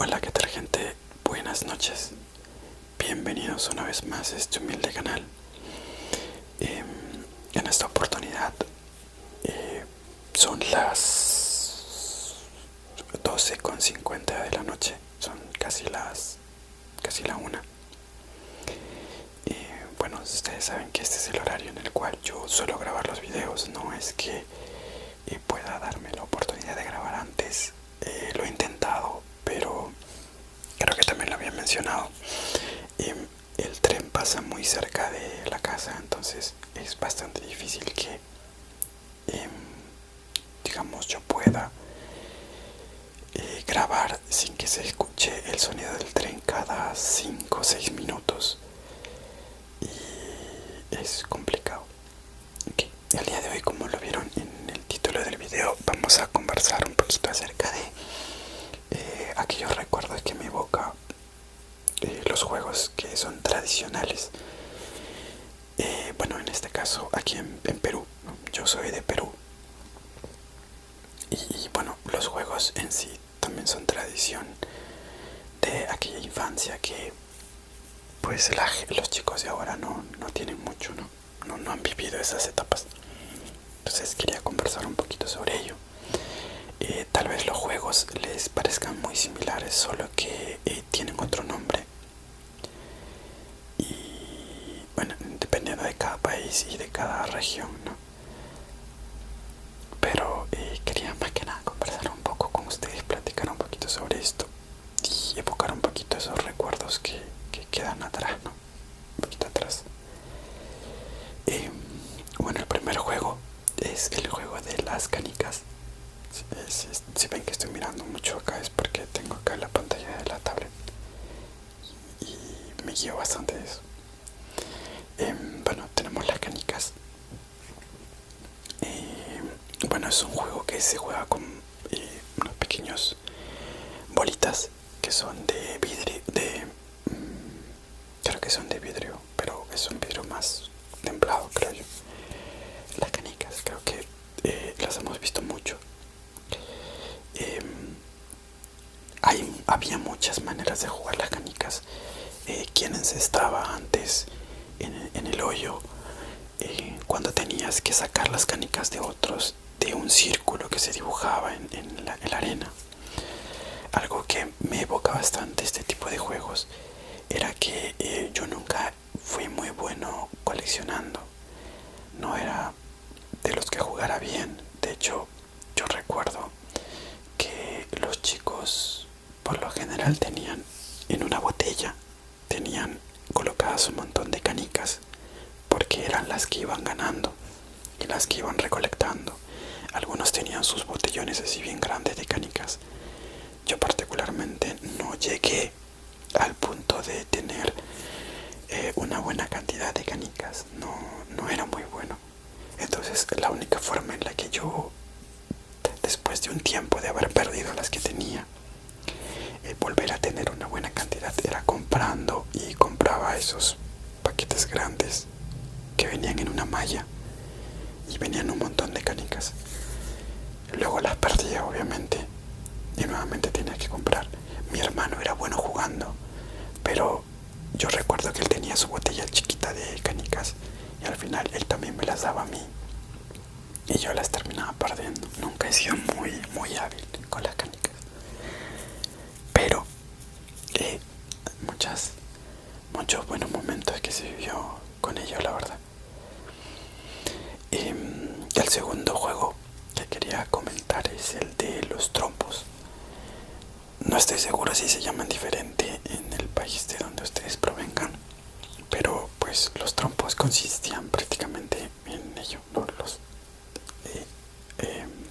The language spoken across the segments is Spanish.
Hola, ¿qué tal, gente? Buenas noches. Bienvenidos una vez más a este humilde canal. Em, en esta oportunidad eh, son las 12:50 de la noche. Son casi la una. Bueno, ustedes saben que este es el horario en el cual yo suelo grabar los videos. No es que pueda darme la oportunidad de grabar antes. Lo he intentado, pero creo que también lo había mencionado. El tren pasa muy cerca de la casa, entonces es bastante difícil que, em, digamos, yo pueda grabar sin que se escuche el sonido del tren cada 5 o 6 minutos. Y es complicado. Okay. El día de hoy, como lo vieron en el título del video, vamos a conversar un poquito acerca de aquellos recuerdos que me evoca los juegos que son tradicionales. Bueno, en este caso aquí en Perú, ¿no? Yo soy de Perú. Y bueno, los juegos en sí también son tradición de aquella infancia que pues los chicos de ahora no tienen mucho, ¿no? No han vivido esas etapas. Entonces quería conversar un poquito sobre ello. Tal vez los juegos les parezcan muy similares, solo que tienen otro nombre. Y bueno, dependiendo de cada país y de cada región, ¿no? Pero quería más que nada conversar un poco con ustedes, platicar un poquito sobre esto y evocar un poquito esos recuerdos que quedan atrás, ¿no? Un poquito atrás. Bueno, el primer juego es el juego de las canicas. Si ven que estoy mirando mucho acá es porque tengo acá la pantalla de la tablet y me guío bastante de eso. Bueno, tenemos las canicas. Bueno, es un juego que se juega con unos pequeños bolitas que son de vidrio, creo que son de vidrio, pero es un vidrio más templado, creo yo. Las canicas, creo que las hemos visto mucho. Eh, había muchas maneras de jugar las canicas. Quienes estaba antes en el hoyo, cuando tenías que sacar las canicas de otros de un círculo que se dibujaba en la arena. Algo que me evoca bastante este tipo de juegos era que yo nunca fui muy bueno coleccionando. No era de los que jugara bien. De hecho, yo recuerdo que los chicos por lo general tenían en una botella, tenían colocadas un montón de canicas, porque eran las que iban ganando y las que iban recolectando. Algunos tenían sus botellones así bien grandes de canicas. Yo particularmente no llegué al punto de tener una buena cantidad de canicas. No era muy bueno. Entonces la única forma en la que yo, después de un tiempo de haber perdido las que tenía, volver a tener una buena cantidad era comprando, y compraba esos paquetes grandes que venían en una malla y venían un montón de canicas. Luego las perdía, obviamente, y nuevamente tenía que comprar. Mi hermano era bueno jugando, pero yo recuerdo que él tenía su botella chiquita de canicas y al final él también me las daba a mí y yo las terminaba perdiendo. Nunca he sido muy hábil con las canicas, pero muchos buenos momentos que se vivió con ellos, la verdad. El segundo juego que quería comentar es el de los trompos. No estoy seguro si se llaman diferente en el país de donde ustedes provengan, pero pues los trompos consistían prácticamente en ello, ¿no?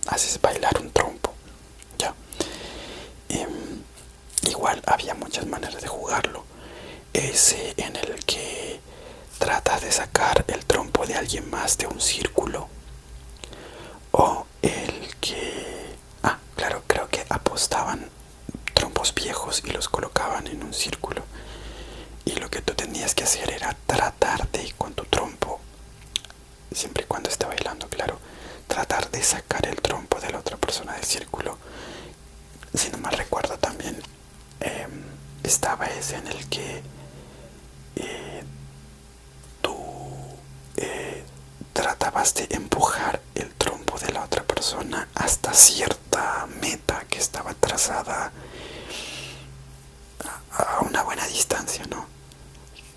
Haces bailar un trompo, ya. Igual había muchas maneras de jugarlo. Ese en el que tratas de sacar el trompo de alguien más de un círculo, o el que, claro, creo que apostaban trompos viejos y los colocaban en un círculo, y lo que tú tenías que hacer era tratar de, con tu trompo, siempre y cuando esté bailando, claro, tratar de sacar el trompo de la otra persona del círculo. Si no mal recuerdo también, estaba ese en el que tú tratabas de empujar el trompo de la otra persona hasta cierta meta que estaba trazada a una buena distancia, ¿no?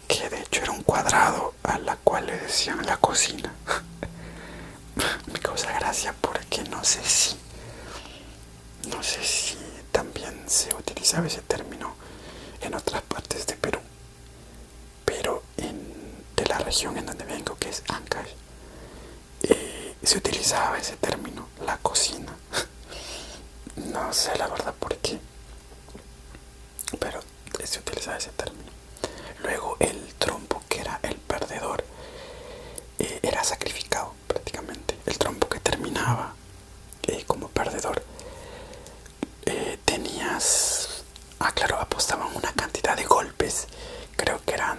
Que de hecho era un cuadrado a la cual le decían la cocina. Me causa gracia porque no sé si también se utilizaba ese término en otras partes de Perú, pero de la región en donde vengo, que es Ancash, se utilizaba ese término, la cocina. No sé la verdad por qué, pero se utilizaba ese término. Luego el trompo, que era el perdedor, era sacrificado prácticamente. El trompo que terminaba como perdedor, tenías... Ah, claro, apostaban una cantidad de golpes. Creo que eran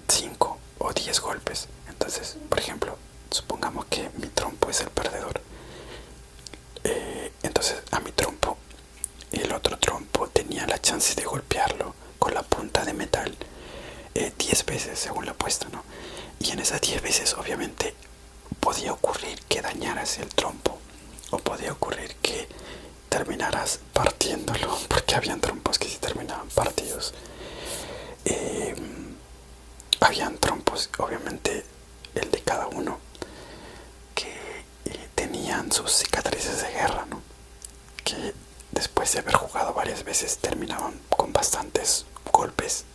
5 o 10 golpes. Entonces, por ejemplo, supongamos que mi trompo es el perdedor. Entonces a mi trompo, el otro trompo tenía la chance de golpearlo con la punta de metal 10 veces según la apuesta, ¿no? Y en esas 10 veces obviamente podía ocurrir que dañaras el trompo o podía ocurrir que terminaras partiéndolo, porque habían trompos que sí terminaban partidos. Habían trompos, obviamente el de cada uno, que tenían sus cicatrices de guerra, ¿no? Que después de haber jugado varias veces terminaban con bastantes golpes.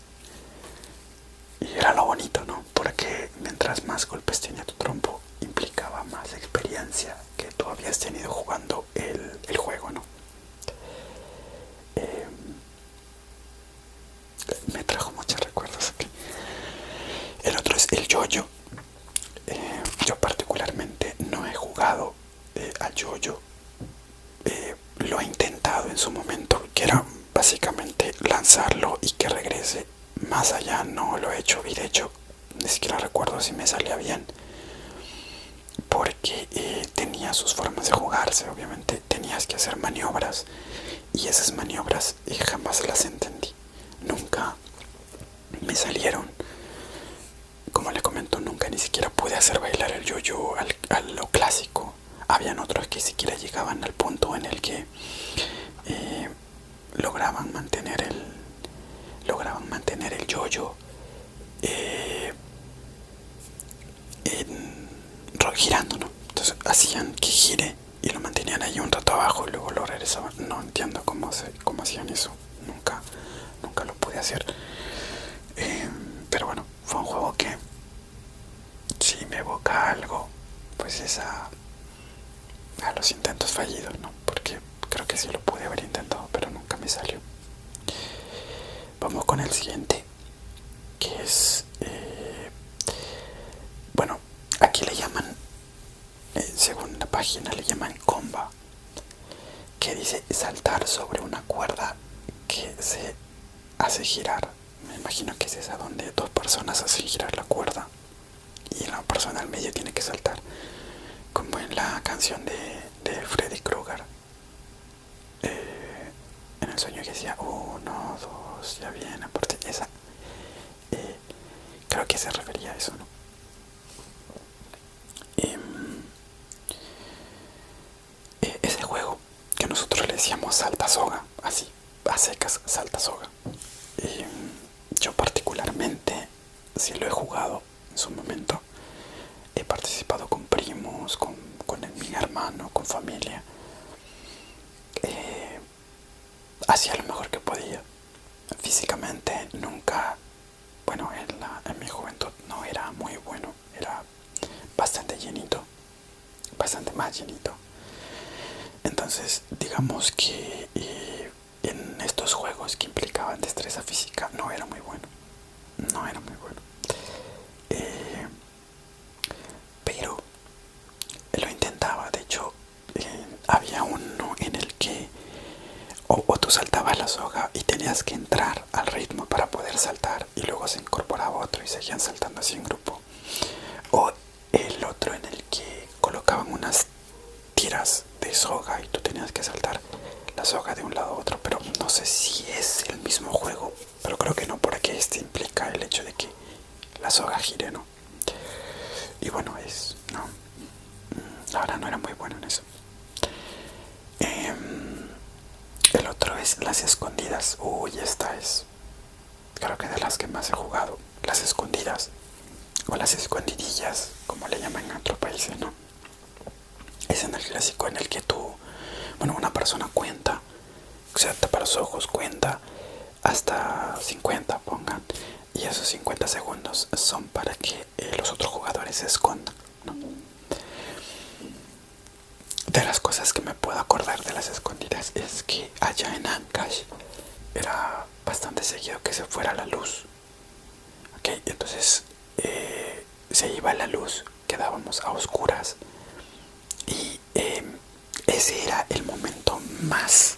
Y era lo bonito, ¿no? Porque mientras más golpes tenía tu trompo, implicaba más experiencia que tú habías tenido jugando el juego, ¿no? Me trajo muchos recuerdos aquí. El otro es el yo-yo. Yo particularmente no he jugado al yo-yo. Lo he intentado en su momento, que era básicamente lanzarlo y que regrese. Más allá no lo he hecho, y de hecho ni siquiera recuerdo si me salía bien, porque tenía sus formas de jugarse. Obviamente tenías que hacer maniobras, y esas maniobras jamás las entendí, nunca me salieron. Como le comento, nunca ni siquiera pude hacer bailar el yo-yo a lo clásico. Habían otros que siquiera llegaban al punto en el que lograban mantener el yo-yo girando, ¿no? Entonces hacían que gire y lo mantenían ahí un rato abajo y luego lo regresaban. No entiendo cómo hacían eso. Nunca lo pude hacer. Pero bueno, fue un juego que si me evoca algo, pues es a los intentos fallidos, ¿no? Porque creo que sí lo pude haber intentado, pero nunca me salió. Vamos con el siguiente, que es... bueno, aquí le llaman, según la página, le llaman comba, que dice saltar sobre una cuerda que se hace girar. Me imagino que es esa donde dos personas hacen girar la cuerda y la persona al medio tiene que saltar, como en la canción de Freddy Krueger, en el sueño, que decía 1, 2, ya viene, aparte esa, creo que se refería a eso, ¿no? Ese juego que nosotros le decíamos salta soga, así, a secas, salta soga. Yo particularmente sí lo he jugado en su momento. He participado con primos, con mi hermano, con familia. Hacía lo mejor que podía. Físicamente nunca, bueno, en mi juventud no era muy bueno. Era bastante llenito, bastante más llenito. Entonces, digamos que en estos juegos que implicaban destreza física no era muy bueno. No era muy bueno. Pero lo intentaba. De hecho, había uno en el que o tú saltabas la soga y tenías que entrar al ritmo para poder saltar, y luego se incorporaba otro y seguían saltando así en grupo. O el otro en el que colocaban unas tiras de soga y tú tenías que saltar la soga de un lado a otro, pero no sé si es el mismo juego, pero creo que no, porque este implica el hecho de que la soga gire, ¿no? Y bueno, no, la verdad no era muy bueno en eso. El otro es las escondidas. Uy, esta es, creo que de las que más he jugado. Las escondidas, o las escondidillas, como le llaman en otros países, ¿no? Es en el clásico en el que bueno, una persona cuenta, o sea, tapa los ojos, cuenta hasta 50, pongan, y esos 50 segundos son para que los otros jugadores se escondan, ¿no? De las cosas que me puedo acordar de las escondidas es que allá en Ancash era bastante seguido que se fuera la luz. Ok, entonces se iba la luz, quedábamos a oscuras y ese era el momento más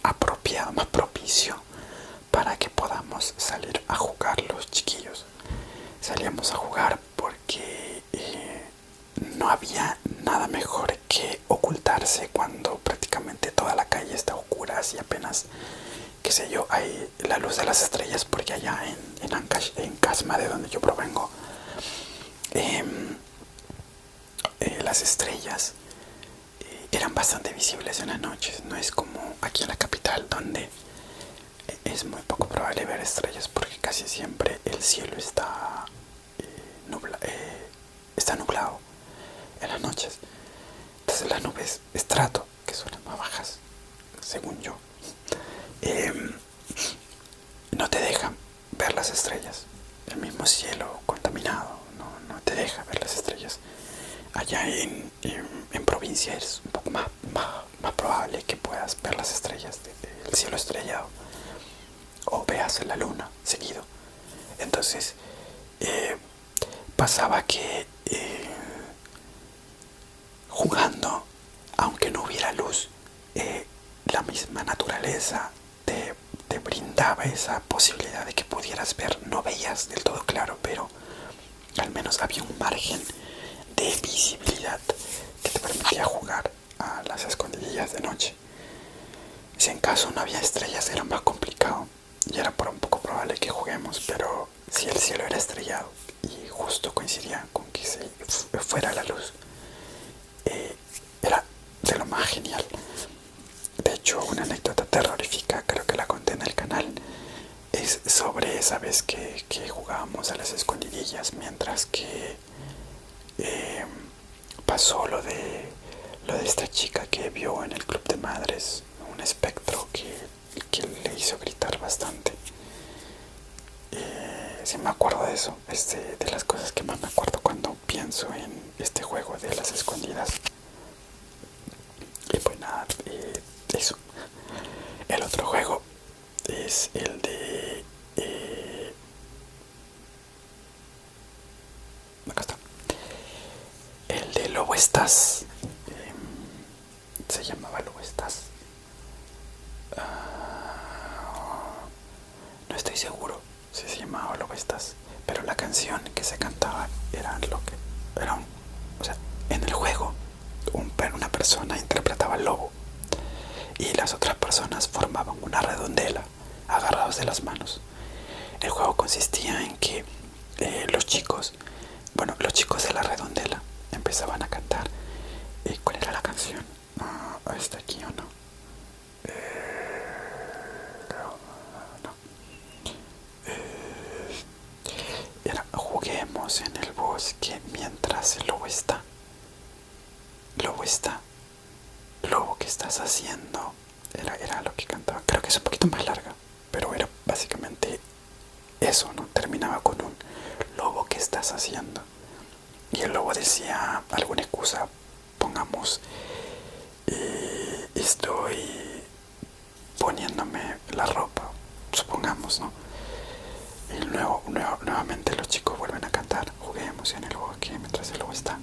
apropiado, más propicio para que podamos salir a jugar los chiquillos. Salíamos a jugar porque no había nada mejor que ocultarse cuando prácticamente toda la calle está oscura y apenas, qué sé yo, hay la luz de las estrellas, porque allá en Ancash, en Casma, de donde yo provengo, las estrellas eran bastante visibles en las noches. No es como aquí en la capital, donde es muy poco probable ver estrellas porque casi siempre el cielo está nublado en las noches. Entonces las nubes estrato, que son las más bajas, según yo, no te dejan ver las estrellas. El mismo cielo contaminado no te deja ver las estrellas. Allá en provincia es un poco más probable que puedas ver las estrellas del cielo estrellado, o veas la luna seguido. Entonces pasaba que jugando, aunque no hubiera luz, la misma naturaleza te brindaba esa posibilidad de que pudieras ver. No veías del todo claro, pero al menos había un margen de visibilidad que te permitía jugar a las escondidillas de noche. Si en caso no había estrellas era más complicado y era un poco probable que juguemos, pero si el cielo era estrellado y justo coincidía con que se fuera la luz, era de lo más genial. De hecho, una anécdota terrorífica, creo que la conté en el canal, es sobre esa vez que jugábamos a las escondidillas, mientras que pasó lo de esta chica que vio en el club de madres un espectro que le hizo gritar bastante. Sí me acuerdo de eso, de las cosas que más me acuerdo cuando pienso en este juego de las escondidas. Y pues nada, eso. El otro juego es el de... acá está. El de Lobo Estás. Se llamaba Lobo Estás. No estoy seguro si se llamaba Lobo Estás, pero la canción que se cantaba era lo que... o sea, en el juego una persona interpretaba al lobo y las otras personas formaban una redondela agarrados de las manos. El juego consistía en que los chicos de la redondela empezaban a cantar. ¿Cuál era la canción? ¿Está aquí o no? No. Era juguemos en el bosque mientras el lobo está. Lobo está. Lobo, ¿qué estás haciendo? Era lo que cantaba. Creo que es un poquito más larga, pero era básicamente eso, ¿no? Terminaba con un lobo, ¿qué estás haciendo? Y el lobo decía alguna excusa, pongamos, estoy poniéndome la ropa, supongamos, ¿no? Y nuevamente los chicos vuelven a cantar, juguemos en el bosque mientras el lobo está.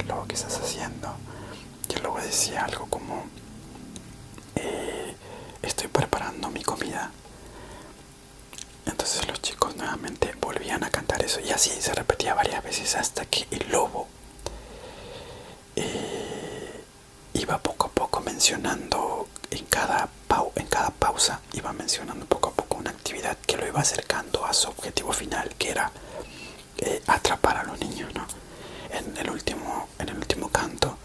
Lobo, ¿qué estás haciendo? Y el lobo decía algo como, estoy preparando mi comida. Entonces los chicos nuevamente volvían a cantar eso, y así se repetía varias veces hasta que el lobo iba poco a poco mencionando en cada pausa iba mencionando poco a poco una actividad que lo iba acercando a su objetivo final, que era atrapar a los niños, ¿no? En el último canto,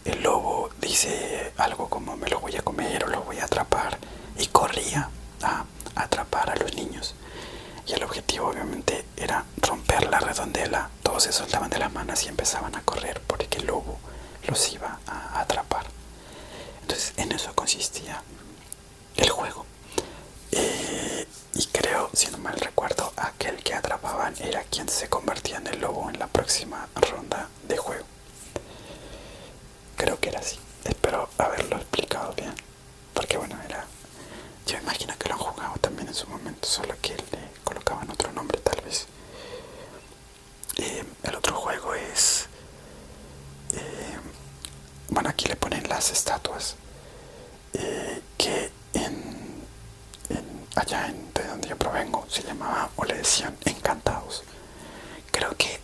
el lobo dice algo como me lo voy a comer o lo voy a atrapar, y corría a atrapar a los niños. Y el objetivo obviamente era romper la redondela. Todos se soltaban de las manos y empezaban a correr porque el lobo los iba a atrapar. Entonces en eso consistía el juego. Y creo, si no mal recuerdo, aquel que atrapaban era quien se convertía en el lobo en la próxima ronda de juego. Creo que era así. Espero haberlo explicado bien. Porque bueno, yo imagino que lo han jugado también en su momento, solo que le colocaban otro nombre tal vez. El otro juego es... bueno, aquí le ponen las estatuas. Que allá de donde yo provengo se llamaba, o le decían, encantados. Creo que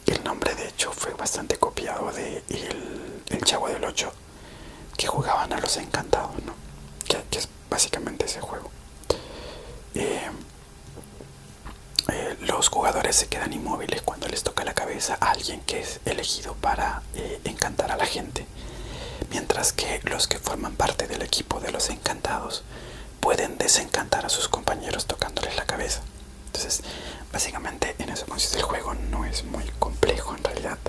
el nombre de hecho fue bastante copiado de el Chavo del Ocho, que jugaban a los encantados, ¿no? Que es básicamente ese juego. Los jugadores se quedan inmóviles cuando les toca la cabeza a alguien que es elegido para encantar a la gente, mientras que los que forman parte del equipo de los encantados pueden desencantar a sus compañeros tocándoles la cabeza. Entonces, básicamente en eso consiste el juego. No es muy complejo en realidad.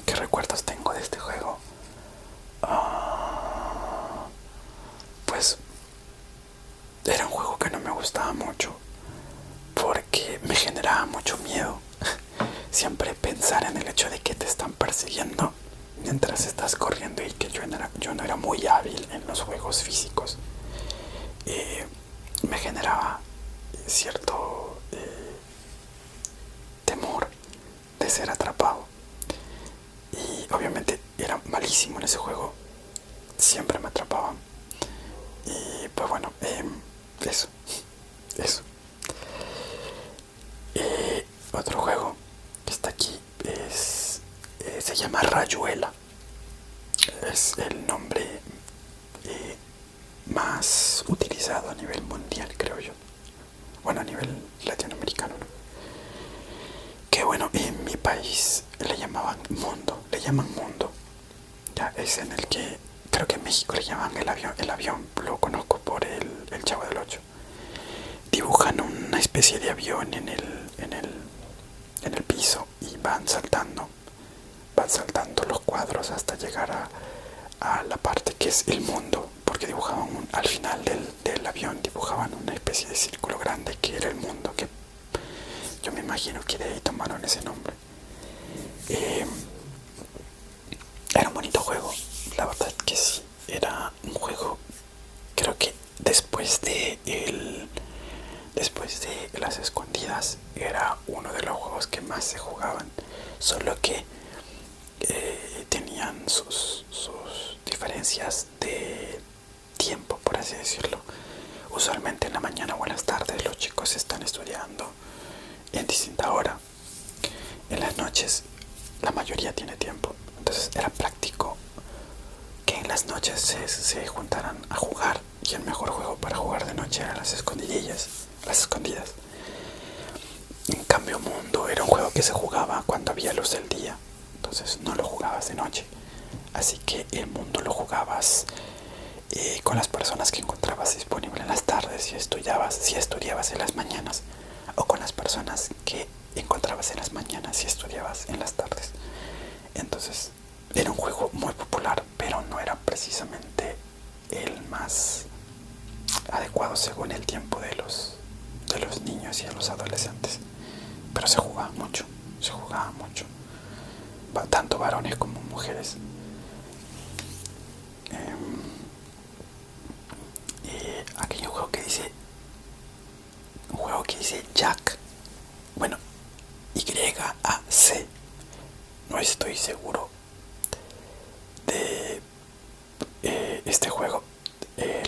¿Qué recuerdos tengo de este juego? Pues era un juego que no me gustaba mucho porque me generaba mucho miedo. Siempre pensar en el hecho de que te están persiguiendo mientras estás corriendo, y que yo no era muy hábil en los juegos físicos, me generaba cierto temor de ser atrapado. Y obviamente era malísimo en ese juego, siempre me atrapaban. Y pues bueno, eso. Otro juego que está aquí se llama Rayuela. Es el nombre más utilizado a nivel mundial, creo yo. Bueno, a nivel latinoamericano, ¿no? Que bueno, en mi país le llaman mundo. Ya es en el que creo que en México le llaman el avión. El avión lo conozco por el Chavo del Ocho. Dibujan una especie de avión en el piso y van saltando los cuadros hasta llegar a la parte que es el mundo, porque dibujaban al final del avión dibujaban una especie de círculo grande que era el mundo, que yo me imagino que de ahí tomaron ese nombre. Era un bonito juego, la verdad que sí. Era un juego, creo que después de las escondidas era uno de los juegos que más se jugaban, solo que tenían sus diferencias de tiempo, por así decirlo. Usualmente en la mañana o en las tardes los chicos están estudiando en distinta hora. En las noches la mayoría tiene tiempo, entonces era práctico que en las noches se juntaran a jugar, y el mejor juego para jugar de noche eran las escondidas. En cambio, Mundo era un juego que se jugaba cuando había luz del día, entonces no lo jugabas de noche. Así que el Mundo lo jugabas con las personas que encontrabas disponibles en las tardes, si estudiabas en las mañanas, o con las personas que encontrabas en las mañanas y estudiabas en las tardes. Entonces era un juego muy popular, pero no era precisamente el más adecuado según el tiempo de los niños y de los adolescentes. Pero se jugaba mucho, tanto varones como mujeres. Aquí hay un juego que dice Jack, bueno, YAC. No estoy seguro de este juego.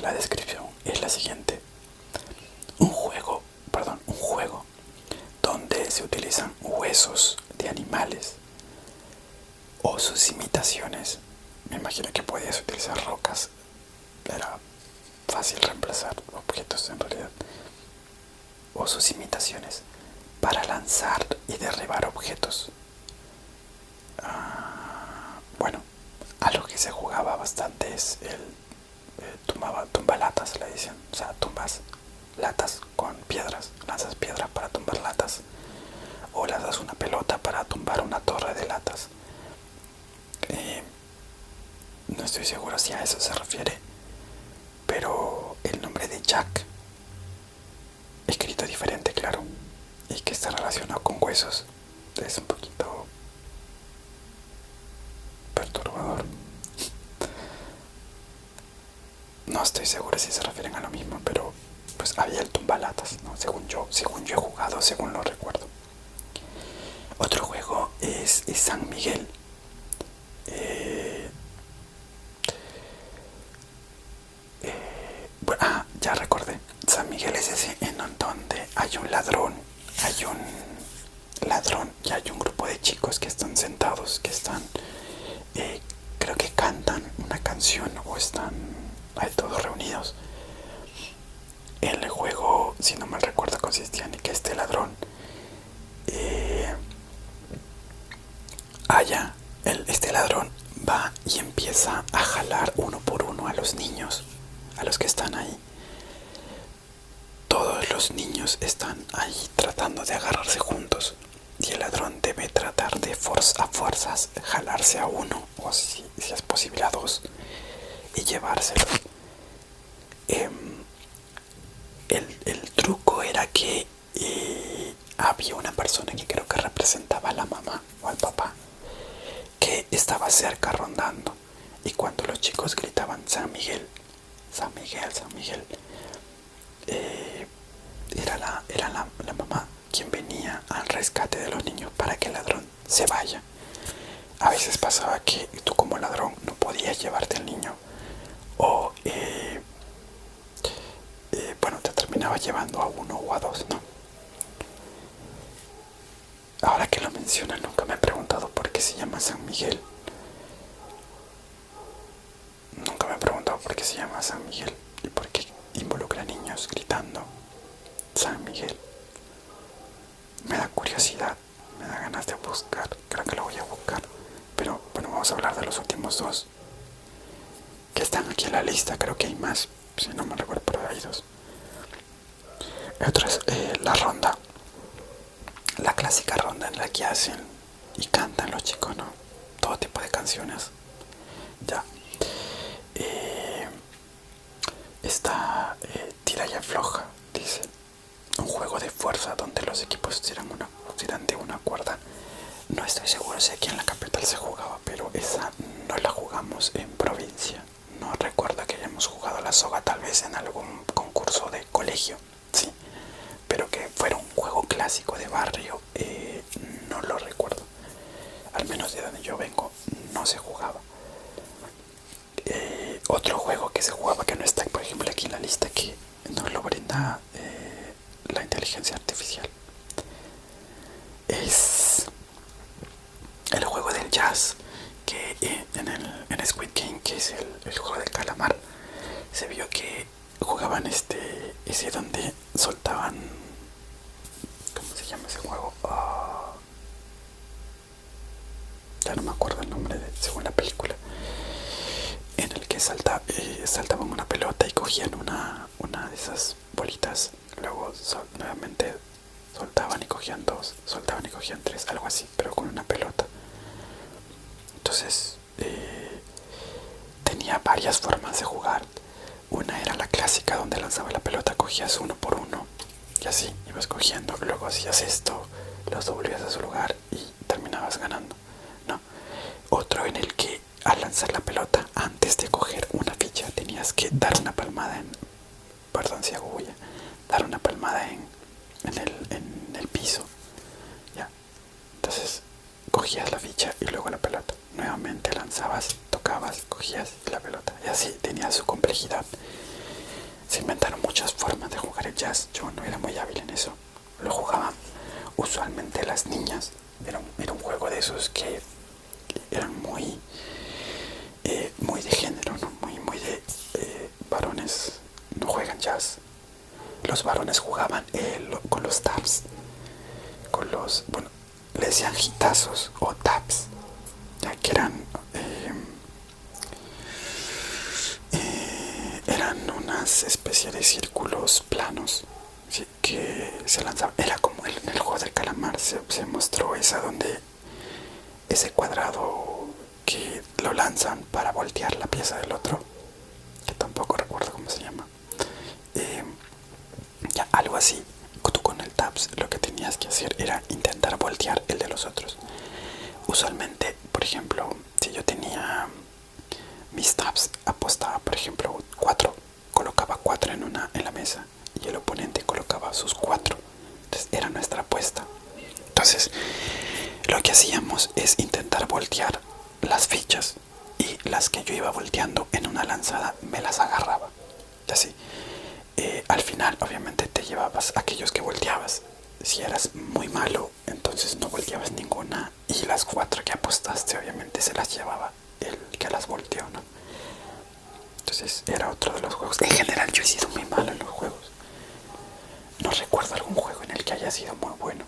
La descripción es la siguiente: un juego donde se utilizan huesos de animales o sus imitaciones. Me imagino que podías utilizar rocas era fácil reemplazar objetos en realidad, o sus imitaciones, para lanzar y derribar objetos. Bueno, a lo que se jugaba bastante es el tumba latas, le dicen. O sea, tumbas latas con piedras, lanzas piedras para tumbar latas, o lanzas una pelota para tumbar una torre de latas. No estoy seguro si a eso se refiere, pero el nombre de Jack, escrito diferente, claro, y que está relacionado con huesos, es un poquito perturbador. No estoy seguro si se refieren a lo mismo, pero pues había el tumbalatas, ¿no? Según yo he jugado, según lo recuerdo. Otro juego es San Miguel. Ya recordé. San Miguel es ese en donde hay un ladrón y hay un grupo de chicos que están sentados, que están, creo que cantan una canción o están ahí todos reunidos. El juego, si no mal recuerdo, consistía en que este ladrón este ladrón va y empieza a jalar uno por uno a los niños, a los que están ahí. Todos los niños están ahí tratando de agarrarse juntos y el ladrón debe tratar de a fuerzas jalarse a uno, o si es posible a dos, y llevárselos. El truco era que había una persona que creo que representaba a la mamá o al papá, que estaba cerca rondando, y cuando los chicos gritaban San Miguel, San Miguel, San Miguel, era la mamá quien venía al rescate de los niños para que el ladrón se vaya. A veces pasaba que tú como ladrón no podías llevarte al niño, o bueno, te terminaba llevando a uno o a dos, ¿no? Ahora que lo mencionan, nunca me he preguntado por qué se llama San Miguel. Nunca me he preguntado por qué se llama San Miguel y por qué involucra a niños gritando San Miguel. Me da curiosidad, me da ganas de buscar, creo que lo voy a buscar. Pero bueno, vamos a hablar de los últimos dos que están aquí en la lista. Creo que hay más, si no me recuerdo, pero hay dos. El otro es la ronda, la clásica ronda en la que hacen y cantan los chicos, ¿no? Todo tipo de canciones. Ya. Está tira y afloja, dice. Un juego de fuerza donde los equipos tiran de una cuerda. No estoy seguro si aquí en la capital se jugaba, pero esa no la jugamos en provincia. No recuerdo que hayamos jugado a la soga, tal vez en algún concurso de colegio, sí. Pero que fuera un juego clásico de barrio, no lo recuerdo. Al menos de donde yo vengo, no se jugaba. Otro juego que se jugaba, que no está, por ejemplo, aquí en la lista, que nos lo brinda la inteligencia artificial, es el juego del jazz, que en Squid Game, que es el juego del calamar, se vio que jugaban ese donde soltaban, ¿cómo se llama ese juego? Ya no me acuerdo el nombre según la película, en el que saltaban una pelota y cogían una de esas bolitas, luego nuevamente soltaban y cogían dos, soltaban y cogían tres, algo así, pero con una pelota. Entonces tenía varias formas de jugar. Una era la clásica donde lanzaba la pelota, cogías uno por uno y así ibas cogiendo, luego hacías esto, los devolvías a su lugar y terminabas ganando, ¿no? Otro en el que al lanzar la pelota, antes de coger una ficha, tenías que dar una palmada perdón si hago bulla, dar una palmada en el piso, ¿ya? Entonces cogías la ficha y luego la pelota, nuevamente lanzabas, tocabas, cogías la pelota, y así tenía su complejidad. Se inventaron muchas formas de jugar el jazz. Yo no era muy hábil en eso, lo jugaban usualmente las niñas. Era un juego de esos que eran muy de género, ¿no? Muy los varones jugaban con los taps, con los, bueno, le decían hitazos o taps, ya que eran unas especies de círculos planos, ¿sí? Que se lanzaban. Era como en el juego del calamar se mostró esa donde ese cuadrado que lo lanzan para voltear la pieza del otro, que tampoco recuerdo cómo se llama. Ya, algo así. Tú con el taps lo que tenías que hacer era intentar voltear el de los otros. Usualmente, por ejemplo, si yo tenía mis taps, apostaba, por ejemplo, 4, colocaba 4 en la mesa y el oponente colocaba sus 4. Entonces era nuestra apuesta. Entonces lo que hacíamos es intentar voltear las fichas, y las que yo iba volteando en una lanzada me las agarraba. Y así, al final obviamente te llevabas aquellos que volteabas. Si eras muy malo, entonces no volteabas ninguna, y las 4 que apostaste obviamente se las llevaba el que las volteó, ¿no? Entonces era otro de los juegos. En general yo he sido muy malo en los juegos. No recuerdo algún juego en el que haya sido muy bueno,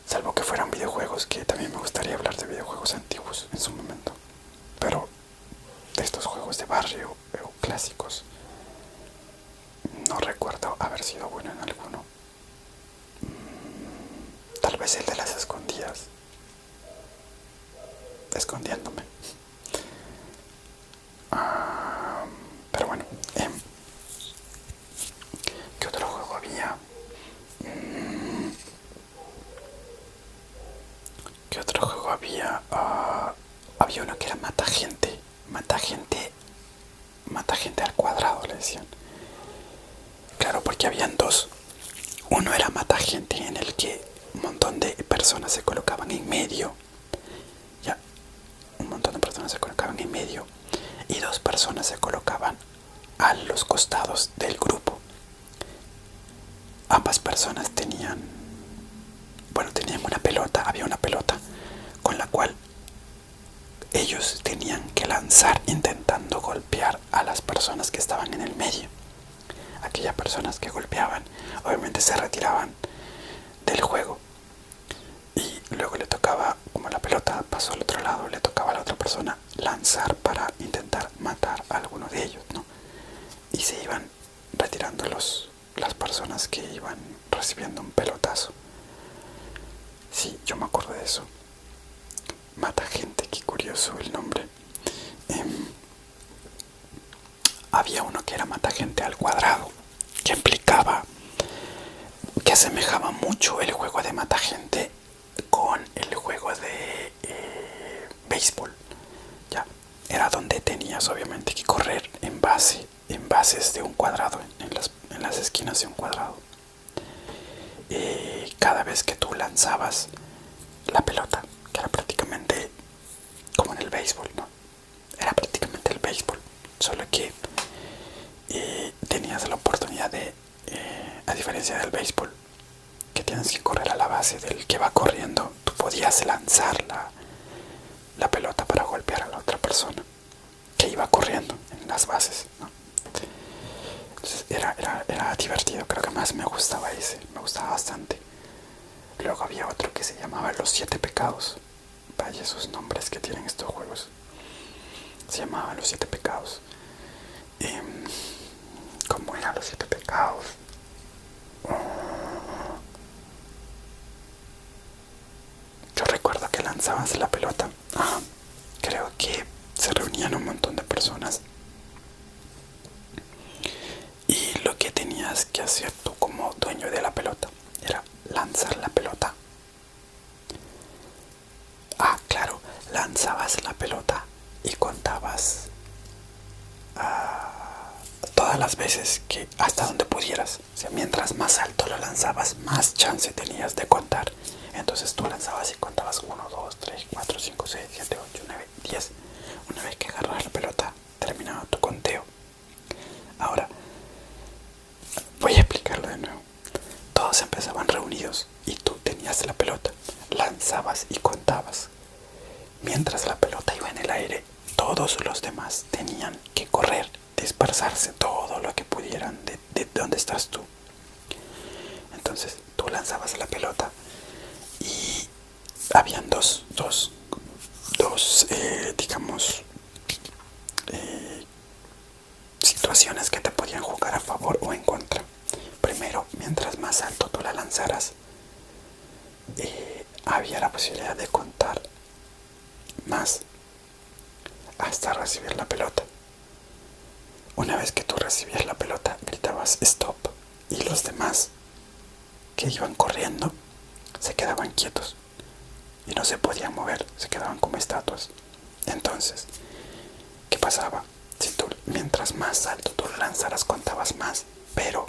salvo que fueran videojuegos, que también me gustaría hablar de videojuegos antiguos en su momento. Pero de estos juegos de barrio o clásicos, no recuerdo haber sido bueno en alguno. Tal vez el de las escondidas, escondiéndome. Pero bueno, ¿qué otro juego había? ¿Qué otro juego había? Había uno que era mata gente. Mata gente. Mata gente al cuadrado, le decían. Claro, porque habían dos. Uno era mata gente, en el que un montón de personas se colocaban en medio. Ya, un montón de personas se colocaban en medio. Y 2 personas se colocaban a los costados del grupo. Ambas personas tenían una pelota, había una pelota con la cual ellos tenían que lanzar intentando golpear a las personas que estaban en el medio. Aquellas personas que golpeaban obviamente se retiraban del juego, y luego le tocaba, como la pelota pasó al otro lado, le tocaba a la otra persona lanzar para intentar matar a alguno de ellos, ¿no? Y se iban retirando las personas que iban recibiendo un pelotazo. Sí, yo me acuerdo de eso. Mata gente, qué curioso el nombre. Había uno que era mata gente al cuadrado, que implicaba, que asemejaba mucho el juego de mata gente con el juego de béisbol. Ya, era donde tenías obviamente que correr en bases de un cuadrado, en las esquinas de un cuadrado. Cada vez que tú lanzabas la pelota, que era prácticamente como en el béisbol, ¿no? Era prácticamente el béisbol, solo que tenías la oportunidad de, a diferencia del béisbol, que tienes que correr a la base del que va corriendo, tú podías lanzar la pelota para golpear a la otra persona que iba corriendo en las bases, ¿no? Entonces era divertido, creo que más me gustaba ese, me gustaba bastante. Luego había otro que se llamaba Los 7 Pecados. Vaya esos nombres que tienen estos juegos. Se llamaba Los 7 Pecados. ¿Cómo eran los 7 pecados? Yo recuerdo que lanzabas la pelota. Creo que se reunían un montón de personas, y lo que tenías que hacer tú como dueño de la pelota era lanzar la pelota. Claro, lanzabas la pelota y contabas todas las veces que hasta donde pudieras. O sea, mientras más alto lo lanzabas, más chance tenías de contar. Entonces tú lanzabas y contabas 1, 2, 3, 4, 5, 6, 7, 8, 9, 10. Una vez que agarras la pelota, terminado tu conteo. Ahora, voy a explicarlo de nuevo. Todos empezaban reunidos y tú tenías la pelota, lanzabas y contabas. Mientras la pelota iba en el aire, todos los demás tenían que correr, dispersarse todo lo que pudieran vieran de dónde estás tú. Entonces tú lanzabas la pelota y habían dos digamos, situaciones que te podían jugar a favor o en contra. Primero, mientras más alto tú la lanzaras, había la posibilidad de contar más hasta recibir la pelota. Una vez que tú recibías la pelota, gritabas stop y los demás que iban corriendo se quedaban quietos y no se podían mover, se quedaban como estatuas. Entonces, ¿qué pasaba? Si tú, mientras más alto tú lo lanzaras, contabas más, pero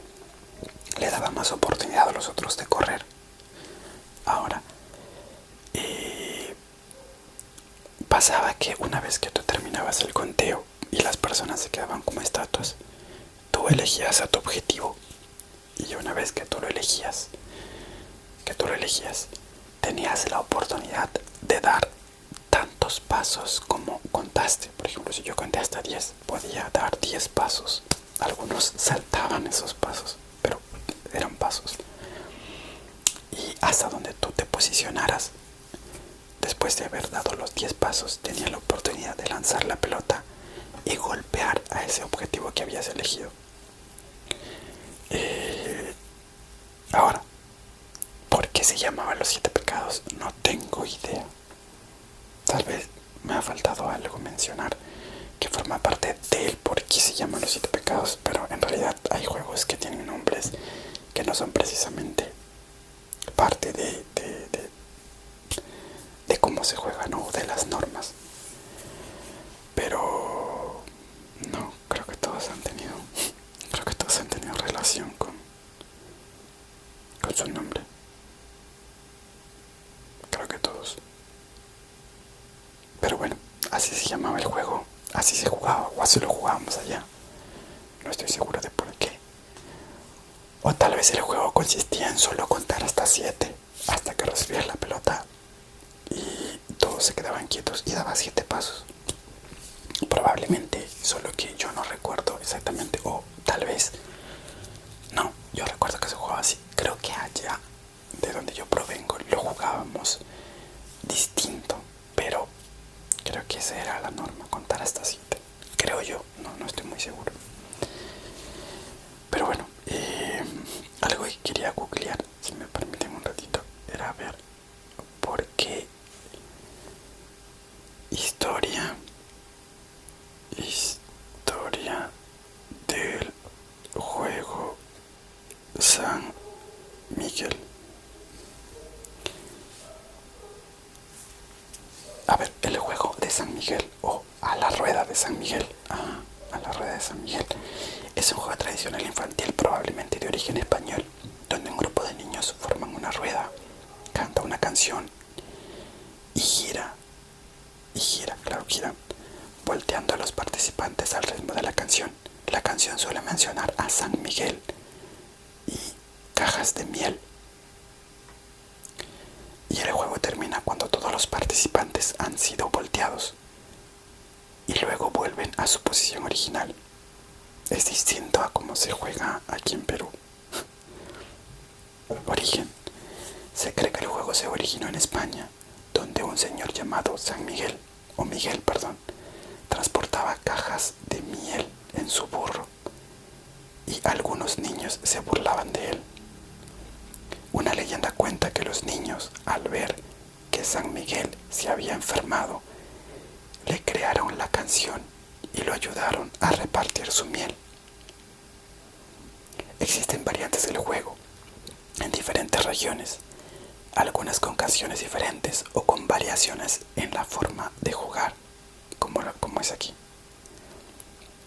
le daba más oportunidad a los otros de correr. Ahora, pasaba que una vez que tú terminabas el conteo y las personas se quedaban como estatuas, tú elegías a tu objetivo. Y una vez que tú lo elegías, tenías la oportunidad de dar tantos pasos como contaste. Por ejemplo, si yo conté hasta 10, podía dar 10 pasos. Algunos saltaban esos pasos, pero eran pasos. Y hasta donde tú te posicionaras, después de haber dado los 10 pasos, tenías la oportunidad de lanzar la pelota y golpear a ese objetivo que habías elegido. Ahora, ¿por qué se llamaban los 7 pecados? No tengo idea. Tal vez me ha faltado algo mencionar que forma parte del por qué se llaman los 7 pecados, pero en realidad hay juegos que tienen nombres que no son precisamente parte de cómo se juega, ¿no? De las normas. Pero no, creo que todos han tenido relación con su nombre. Creo que todos. Pero bueno, así se llamaba el juego, así se jugaba, o así lo jugábamos allá. No estoy seguro de por qué. O tal vez el juego consistía en solo contar hasta 7, hasta que recibías la pelota y todos se quedaban quietos y dabas 7 pasos. Probablemente, solo que yo no recuerdo exactamente, o tal vez no, yo recuerdo que se jugaba así. Creo que allá de donde yo provengo lo jugábamos distinto, pero creo que esa era la norma, contar hasta 7. Creo yo, no estoy muy seguro. Pero bueno, algo que quería googlear, si me permiten un ratito, era ver por qué historia del juego San Miguel. A ver, el juego de San Miguel o a la rueda de San Miguel. A la rueda de San Miguel. Es un juego tradicional infantil, probablemente de origen español, donde un grupo de niños forman una rueda, canta una canción y giran, volteando a los participantes al ritmo de la canción. La canción suele mencionar a San Miguel y cajas de miel. Y el juego termina cuando todos los participantes han sido volteados y luego vuelven a su posición original. Es distinto a cómo se juega aquí en Perú. Origen. Se cree que el juego se originó en España, donde un señor llamado San Miguel, o Miguel, perdón, transportaba cajas de miel en su burro y algunos niños se burlaban de él. Una leyenda cuenta que los niños, al ver que San Miguel se había enfermado, le crearon la canción y lo ayudaron a repartir su miel. Existen variantes del juego en diferentes regiones, algunas con canciones diferentes o con variaciones en la forma de jugar, como es aquí.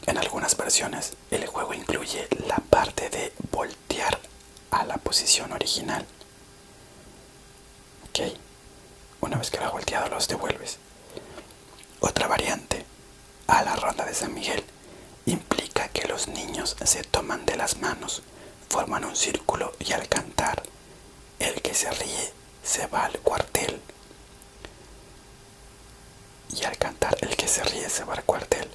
En algunas versiones, el juego incluye la parte de voltear a la posición original. Ok, una vez que lo has volteado, los devuelves. Otra variante, a la ronda de San Miguel, implica que los niños se toman de las manos, forman un círculo y al cantar, el que se ríe se va al cuartel. Y al cantar, el que se ríe se va al cuartel.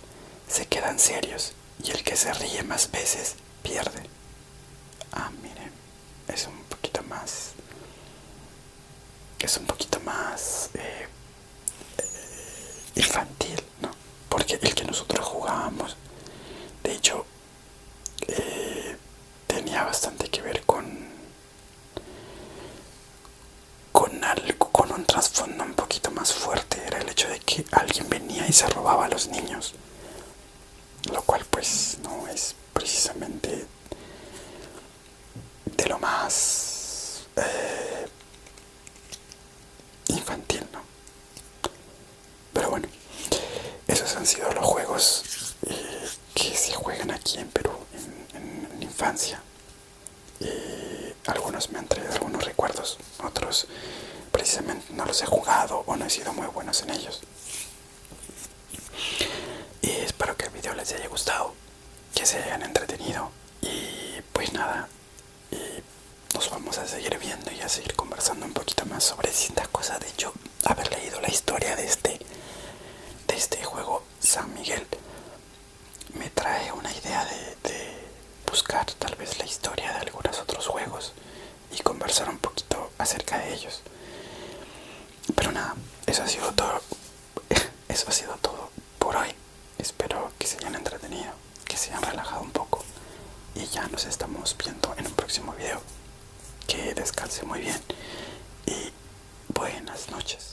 Se quedan serios y el que se ríe más veces pierde. Ah, miren, es un poquito más, infantil, ¿no? Porque el que nosotros jugábamos, de hecho, tenía bastante que ver con un trasfondo un poquito más fuerte. Era el hecho de que alguien venía y se robaba a los niños, lo cual pues no es precisamente de lo más infantil, ¿no? Pero bueno, esos han sido los juegos que se juegan aquí en Perú en infancia. Algunos me han traído algunos recuerdos, otros precisamente no los he jugado o no he sido muy buenos en ellos. Y espero que el video les haya gustado, que se hayan entretenido. Y pues nada, nos vamos a seguir viendo y a seguir conversando un poquito más sobre distintas cosas. De hecho, haber leído la historia de este juego San Miguel me trae una idea de buscar tal vez la historia de algunos otros juegos y conversar un poquito acerca de ellos. Pero nada, eso ha sido todo. Eso ha sido todo por hoy. Espero que se hayan entretenido, que se hayan relajado un poco. Y ya nos estamos viendo en un próximo video. Que descanse muy bien y buenas noches.